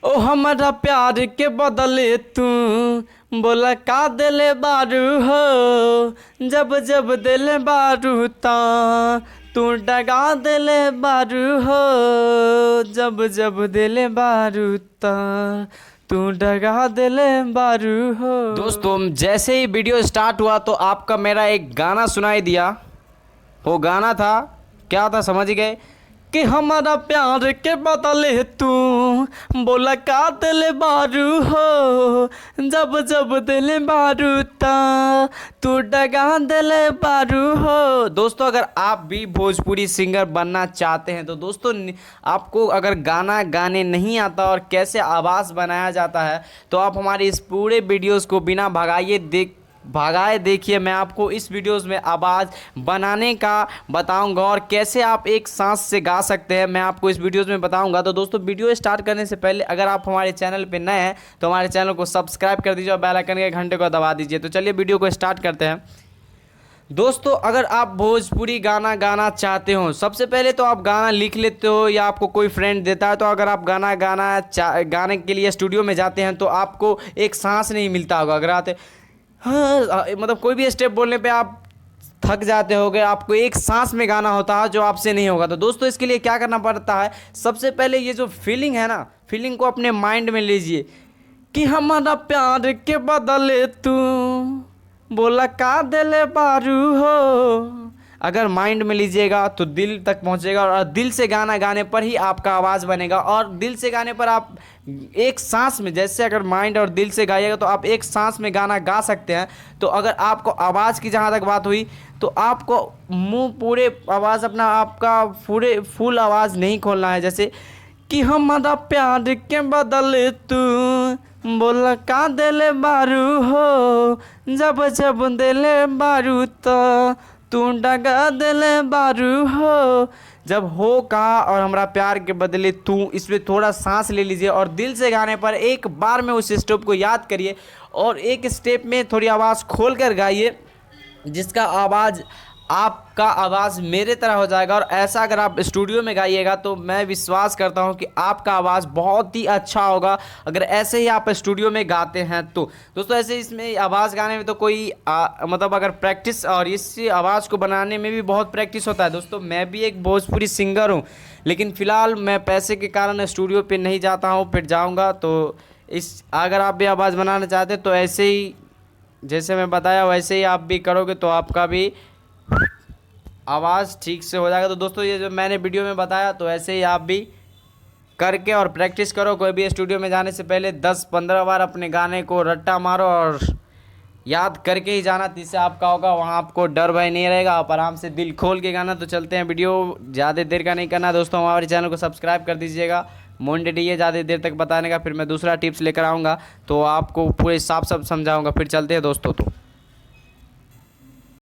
ओ हमारा प्यार के बदले तू बोला का दिले बारू हो। जब जब दिले बारू ता तू डगा दिले बारू हो। जब जब दिले बारू ता तू डगा दिले बारू हो। दोस्तों जैसे ही वीडियो स्टार्ट हुआ तो आपका मेरा एक गाना सुनाई दिया। वो गाना था, क्या था समझ गए कि हमारा प्यार के बदले तू बोला का दिल बारू हो। जब जब दिल बारू ता तू डगा दिल बारू हो। दोस्तों अगर आप भी भोजपुरी सिंगर बनना चाहते हैं तो दोस्तों आपको अगर गाना गाने नहीं आता और कैसे आवाज़ बनाया जाता है तो आप हमारे इस पूरे वीडियोस को बिना भगाए देखिए। मैं आपको इस वीडियोस में आवाज़ बनाने का बताऊंगा और कैसे आप एक सांस से गा सकते हैं मैं आपको इस वीडियोस में बताऊंगा। तो दोस्तों वीडियो स्टार्ट करने से पहले अगर आप हमारे चैनल पे नए हैं तो हमारे चैनल को सब्सक्राइब कर दीजिए और बेल आइकन के घंटे को दबा दीजिए। तो चलिए वीडियो को स्टार्ट करते हैं। दोस्तों अगर आप भोजपुरी गाना गाना चाहते हो सबसे पहले तो आप गाना लिख लेते हो या आपको कोई फ्रेंड देता है। तो अगर आप गाने के लिए स्टूडियो में जाते हैं तो आपको एक सांस नहीं मिलता होगा। अगर आते हाँ मतलब कोई भी स्टेप बोलने पे आप थक जाते होगे, आपको एक सांस में गाना होता है जो आपसे नहीं होगा। तो दोस्तों इसके लिए क्या करना पड़ता है, सबसे पहले ये जो फीलिंग है ना, फीलिंग को अपने माइंड में लीजिए कि हमारा प्यार के बदले तू बोला का दिले बारू हो। अगर माइंड में लीजिएगा तो दिल तक पहुंचेगा और दिल से गाना गाने पर ही आपका आवाज़ बनेगा। और दिल से गाने पर आप एक सांस में, जैसे अगर माइंड और दिल से गाइएगा तो आप एक सांस में गाना गा सकते हैं। तो अगर आपको आवाज़ की जहाँ तक बात हुई तो आपको मुंह पूरे आवाज़ अपना आपका पूरे फुल आवाज़ नहीं खोलना है। जैसे कि हमारा प्यार के बदले तू बोला का दिले बारू हो। जब जब दिले बारू तो तू डगा दिले बारू हो। जब हो कहा और हमारा प्यार के बदले तू, इसमें थोड़ा सांस ले लीजिए और दिल से गाने पर एक बार में उस स्टेप को याद करिए और एक स्टेप में थोड़ी आवाज़ खोल कर गाइए जिसका आपका आवाज़ मेरे तरह हो जाएगा। और ऐसा अगर आप स्टूडियो में गाइएगा तो मैं विश्वास करता हूं कि आपका आवाज़ बहुत ही अच्छा होगा अगर ऐसे ही आप स्टूडियो में गाते हैं तो। दोस्तों ऐसे इसमें आवाज़ गाने में तो कोई मतलब अगर प्रैक्टिस और इस आवाज़ को बनाने में भी बहुत प्रैक्टिस होता है। दोस्तों मैं भी एक भोजपुरी सिंगर हूँ लेकिन फ़िलहाल मैं पैसे के कारण स्टूडियो पर नहीं जाता हूँ, फिर जाऊँगा। तो अगर आप भी आवाज़ बनाना चाहते तो ऐसे ही जैसे मैं बताया वैसे ही आप भी करोगे तो आपका भी आवाज़ ठीक से हो जाएगा। तो दोस्तों ये जो मैंने वीडियो में बताया तो ऐसे ही आप भी करके और प्रैक्टिस करो। कोई भी स्टूडियो में जाने से पहले 10-15 बार अपने गाने को रट्टा मारो और याद करके ही जाना, जिससे आपका होगा वहाँ आपको डर भय नहीं रहेगा, आप आराम से दिल खोल के गाना। तो चलते हैं, वीडियो ज़्यादा देर का नहीं करना दोस्तों। हमारे चैनल को सब्सक्राइब कर दीजिएगा। मोंडेडी है ज़्यादा देर तक बताने का, फिर मैं दूसरा टिप्स लेकर आऊँगा तो आपको पूरे साफ समझाऊँगा। फिर चलते हैं दोस्तों। तो